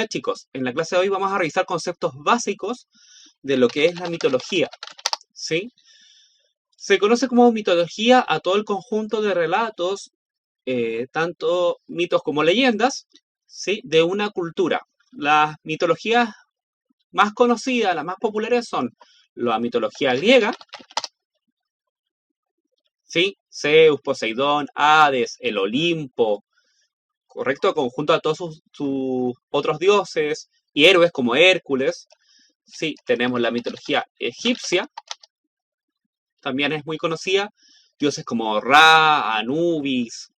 Ya chicos, en la clase de hoy vamos a revisar conceptos básicos de lo que es la mitología, ¿sí? Se conoce como mitología a todo el conjunto de relatos, tanto mitos como leyendas, ¿sí? De una cultura. Las mitologías más conocidas, las más populares son la mitología griega, ¿sí? Zeus, Poseidón, Hades, el Olimpo, ¿correcto? Conjunto a todos sus otros dioses y héroes como Hércules. Sí, tenemos la mitología egipcia, también es muy conocida. Dioses como Ra, Anubis,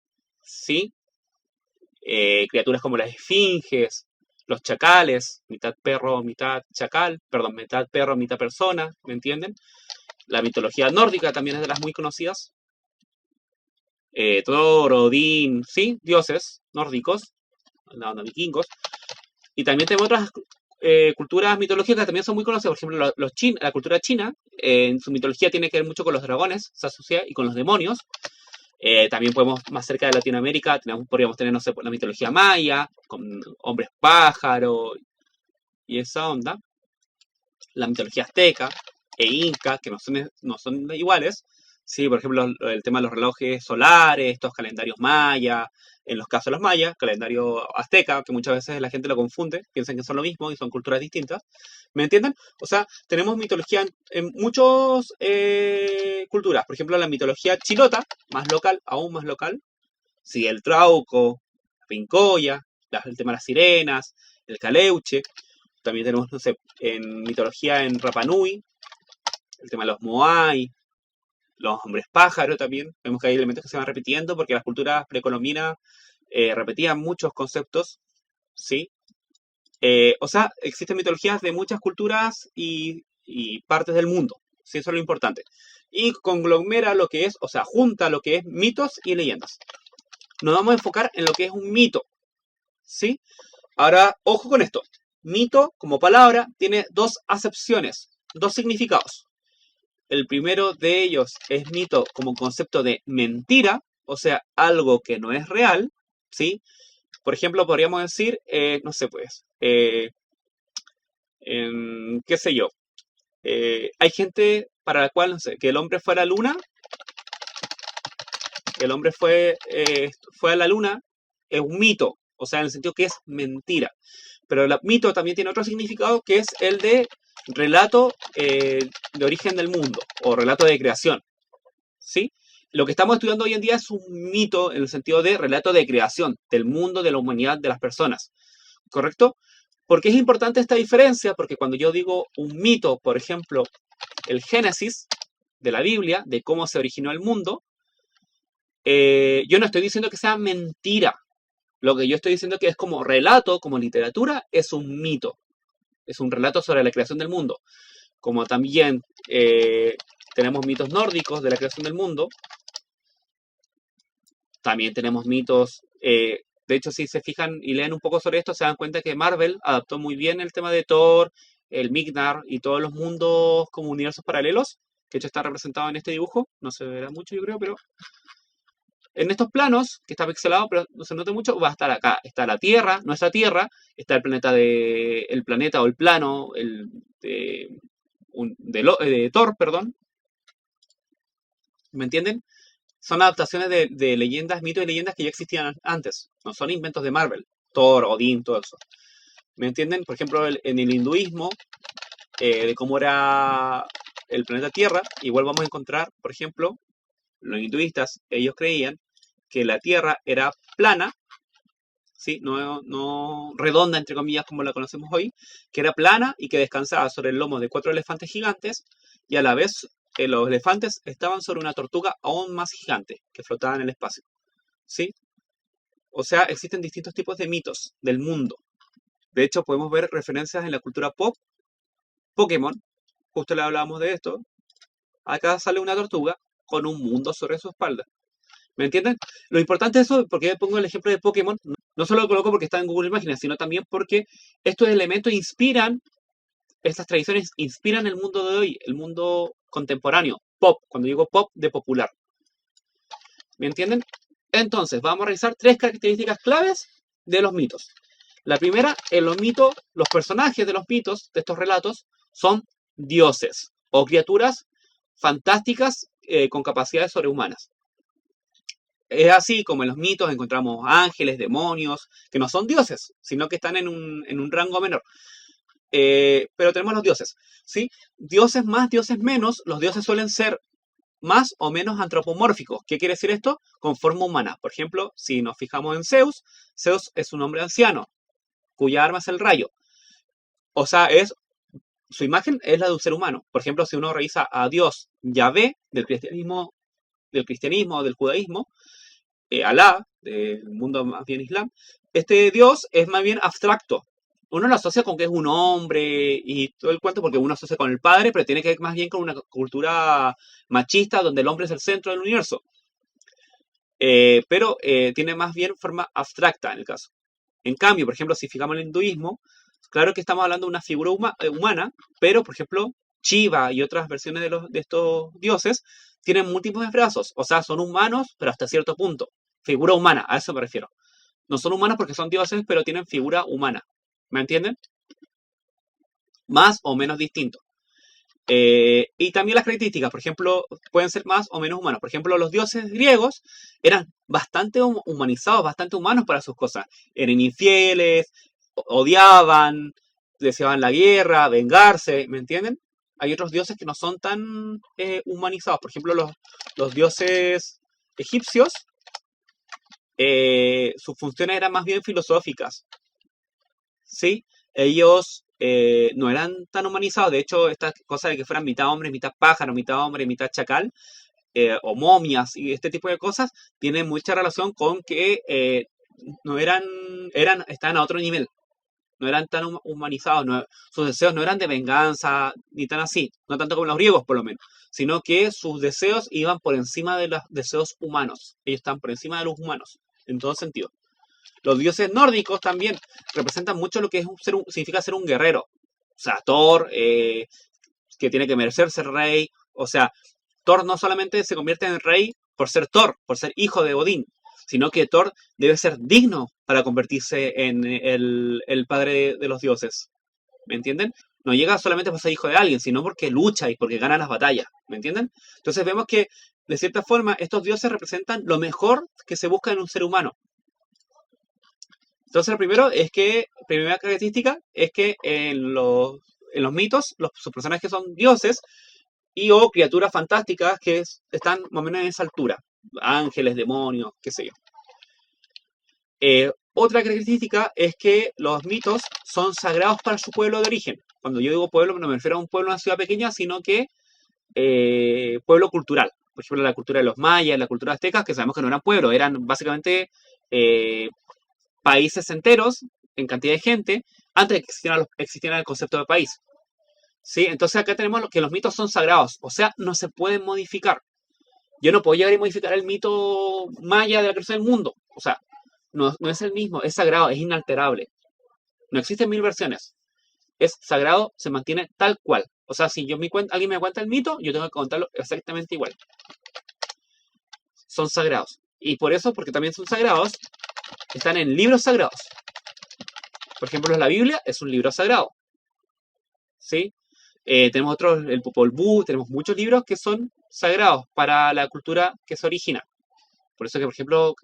¿sí? Criaturas como las esfinges, los chacales, mitad perro, mitad chacal, perdón, mitad perro, mitad persona, ¿me entienden? La mitología nórdica también es de las muy conocidas. Thor, Odín, ¿sí? Dioses nórdicos, no, vikingos. Y también tenemos otras culturas mitológicas que también son muy conocidas. Por ejemplo, la cultura china, en su mitología tiene que ver mucho con los dragones, se asocia, y con los demonios. También podemos, más cerca de Latinoamérica, podríamos tener, no sé, la mitología maya, con hombres pájaro y esa onda. La mitología azteca e inca, que no son iguales. Sí, por ejemplo, el tema de los relojes solares, estos calendarios mayas, en los casos de los mayas, calendario azteca, que muchas veces la gente lo confunde, piensan que son lo mismo y son culturas distintas. ¿Me entienden? O sea, tenemos mitología en muchas culturas. Por ejemplo, la mitología chilota, más local, aún más local. Sí, el trauco, la pincoya, el tema de las sirenas, el caleuche. También tenemos, no sé, en mitología en Rapa Nui, el tema de los moai, los hombres pájaro también. Vemos que hay elementos que se van repitiendo porque las culturas precolombinas repetían muchos conceptos, ¿sí? O sea, existen mitologías de muchas culturas y partes del mundo, ¿sí? Eso es lo importante. Y conglomera lo que es, o sea, junta lo que es mitos y leyendas. Nos vamos a enfocar en lo que es un mito, ¿sí? Ahora, ojo con esto. Mito, como palabra, tiene dos acepciones, dos significados. El primero de ellos es mito como concepto de mentira, o sea, algo que no es real, ¿sí? Por ejemplo, podríamos decir, no sé, pues, qué sé yo, hay gente para la cual, no sé, que el hombre fue a la luna, que el hombre fue a la luna, es un mito, o sea, en el sentido que es mentira. Pero el mito también tiene otro significado que es el de relato de origen del mundo o relato de creación, ¿sí? Lo que estamos estudiando hoy en día es un mito en el sentido de relato de creación del mundo, de la humanidad, de las personas, ¿correcto? ¿Por qué es importante esta diferencia? Porque cuando yo digo un mito, por ejemplo, el Génesis de la Biblia, de cómo se originó el mundo, yo no estoy diciendo que sea mentira. Lo que yo estoy diciendo que es como relato, como literatura, es un mito. Es un relato sobre la creación del mundo. Como también tenemos mitos nórdicos de la creación del mundo. También tenemos mitos, de hecho, si se fijan y leen un poco sobre esto, se dan cuenta que Marvel adaptó muy bien el tema de Thor, el Mignar y todos los mundos como universos paralelos, que de hecho están representados en este dibujo. No se verá mucho, yo creo, pero en estos planos, que está pixelado, pero no se nota mucho, va a estar acá. Está la Tierra, nuestra Tierra, está el planeta o el plano de Thor, perdón. ¿Me entienden? Son adaptaciones de leyendas, mitos y leyendas que ya existían antes. No son inventos de Marvel. Thor, Odín, todo eso. ¿Me entienden? Por ejemplo, en el hinduismo, de cómo era el planeta Tierra, igual vamos a encontrar, por ejemplo, los hinduistas, ellos creían que la Tierra era plana, ¿sí? No redonda, entre comillas, como la conocemos hoy, que era plana y que descansaba sobre el lomo de 4 elefantes gigantes, y a la vez los elefantes estaban sobre una tortuga aún más gigante, que flotaba en el espacio, ¿sí? O sea, existen distintos tipos de mitos del mundo. De hecho, podemos ver referencias en la cultura pop. Pokémon, justo le hablábamos de esto. Acá sale una tortuga con un mundo sobre su espalda. ¿Me entienden? Lo importante es eso, porque pongo el ejemplo de Pokémon, no solo lo coloco porque está en Google Imágenes, sino también porque estos elementos inspiran, estas tradiciones inspiran el mundo de hoy, el mundo contemporáneo, pop, cuando digo pop, de popular. ¿Me entienden? Entonces, vamos a revisar 3 características claves de los mitos. La primera, en los mitos, los personajes de los mitos, de estos relatos, son dioses o criaturas fantásticas con capacidades sobrehumanas. Es así como en los mitos encontramos ángeles, demonios, que no son dioses, sino que están en un rango menor. Pero tenemos los dioses, ¿sí? Dioses más, dioses menos. Los dioses suelen ser más o menos antropomórficos. ¿Qué quiere decir esto? Con forma humana. Por ejemplo, si nos fijamos en Zeus, Zeus es un hombre anciano, cuya arma es el rayo. O sea, su imagen es la de un ser humano. Por ejemplo, si uno revisa a Dios Yahvé del cristianismo o del judaísmo, Alá, del mundo más bien islam, este Dios es más bien abstracto. Uno lo asocia con que es un hombre y todo el cuento porque uno asocia con el padre, pero tiene que ver más bien con una cultura machista donde el hombre es el centro del universo. Pero tiene más bien forma abstracta en el caso. En cambio, por ejemplo, si fijamos en el hinduismo, claro que estamos hablando de una figura humana, pero, por ejemplo, Shiva y otras versiones de estos dioses tienen múltiples brazos. O sea, son humanos, pero hasta cierto punto. Figura humana, a eso me refiero. No son humanos porque son dioses, pero tienen figura humana. ¿Me entienden? Más o menos distinto. Y también las características, por ejemplo, pueden ser más o menos humanos. Por ejemplo, los dioses griegos eran bastante humanizados, bastante humanos para sus cosas. Eran infieles, odiaban, deseaban la guerra, vengarse, ¿me entienden? Hay otros dioses que no son tan humanizados. Por ejemplo, los dioses egipcios, sus funciones eran más bien filosóficas, ¿sí? Ellos no eran tan humanizados. De hecho, esta cosa de que fueran mitad hombre, mitad pájaro, mitad hombre, mitad chacal, o momias y este tipo de cosas, tiene mucha relación con que no estaban a otro nivel. No eran tan humanizados, sus deseos no eran de venganza, ni tan así, no tanto como los griegos por lo menos, sino que sus deseos iban por encima de los deseos humanos. Ellos están por encima de los humanos, en todo sentido. Los dioses nórdicos también representan mucho lo que significa ser un guerrero. O sea, Thor, que tiene que merecer ser rey. O sea, Thor no solamente se convierte en rey por ser Thor, por ser hijo de Odín, sino que Thor debe ser digno para convertirse en el padre de los dioses. ¿Me entienden? No llega solamente por ser hijo de alguien, sino porque lucha y porque gana las batallas. ¿Me entienden? Entonces vemos que, de cierta forma, estos dioses representan lo mejor que se busca en un ser humano. Entonces, lo primero es que, primera característica, es que en los mitos, sus personajes son dioses y o criaturas fantásticas que están más o menos en esa altura. Ángeles, demonios, qué sé yo. Otra característica es que los mitos son sagrados para su pueblo de origen. Cuando yo digo pueblo, no me refiero a un pueblo, una ciudad pequeña, sino que pueblo cultural. Por ejemplo, la cultura de los mayas, la cultura azteca, que sabemos que no eran pueblos, eran básicamente países enteros en cantidad de gente antes de que existiera el concepto de país. ¿Sí? Entonces acá tenemos que los mitos son sagrados, o sea, no se pueden modificar. Yo no puedo llegar y modificar el mito maya de la creación del mundo. O sea, no es el mismo, es sagrado, es inalterable. No existen 1000 versiones. Es sagrado, se mantiene tal cual. O sea, si alguien me cuenta el mito, yo tengo que contarlo exactamente igual. Son sagrados. Y por eso, porque también son sagrados, están en libros sagrados. Por ejemplo, la Biblia es un libro sagrado. ¿Sí? Tenemos otros, el Popol Vuh, tenemos muchos libros que son sagrados para la cultura que se origina. Por eso que, por ejemplo,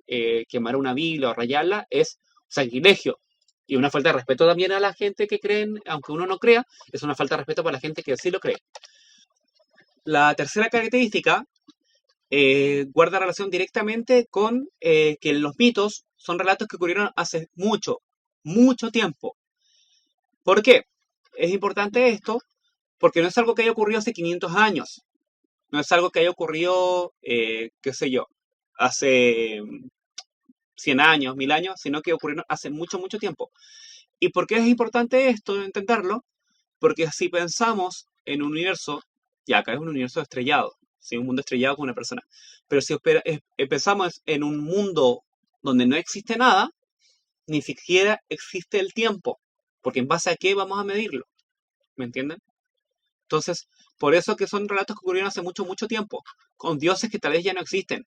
quemar una Biblia o rayarla es sacrilegio. Y una falta de respeto también a la gente que creen, aunque uno no crea, es una falta de respeto para la gente que sí lo cree. La tercera característica guarda relación directamente con que los mitos son relatos que ocurrieron hace mucho, mucho tiempo. ¿Por qué? Es importante esto porque no es algo que haya ocurrido hace 500 años. No es algo que haya ocurrido, qué sé yo, hace 100 años, 1000 años, sino que ocurrieron hace mucho, mucho tiempo. ¿Y por qué es importante esto, entenderlo? Porque si pensamos en un universo, ya acá es un universo estrellado, ¿sí? Un mundo estrellado con una persona. Pero si pensamos en un mundo donde no existe nada, ni siquiera existe el tiempo. Porque en base a qué vamos a medirlo. ¿Me entienden? Entonces, por eso que son relatos que ocurrieron hace mucho, mucho tiempo, con dioses que tal vez ya no existen.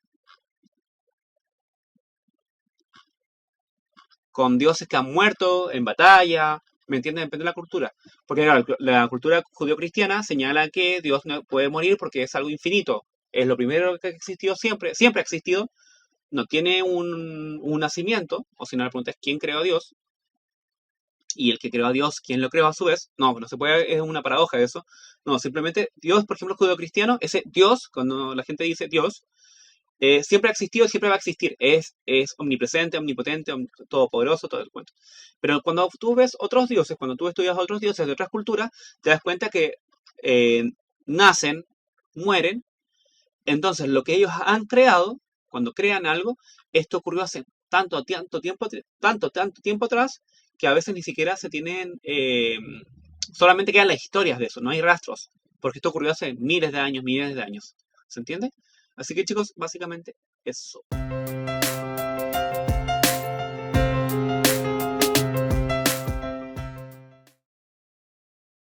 con dioses que han muerto en batalla, ¿me entiendes? Depende de la cultura. Porque claro, la cultura judeocristiana señala que Dios no puede morir porque es algo infinito. Es lo primero que ha existido siempre, siempre ha existido, no tiene un nacimiento, o si no la pregunta es ¿quién creó a Dios? Y el que creó a Dios, ¿quién lo creó a su vez? No, no se puede, es una paradoja eso. No, simplemente Dios, por ejemplo, judeocristiano, ese Dios, cuando la gente dice Dios, siempre ha existido y siempre va a existir. Es omnipresente, omnipotente, todopoderoso, todo el cuento. Pero cuando tú ves otros dioses, cuando tú estudias otros dioses de otras culturas, te das cuenta que eh, nacen, mueren. Entonces, lo que ellos han creado, cuando crean algo, esto ocurrió hace tanto tiempo atrás, que a veces ni siquiera se tienen, solamente quedan las historias de eso, no hay rastros, porque esto ocurrió hace miles de años, millones de años. ¿Se entiende? Así que chicos, básicamente eso.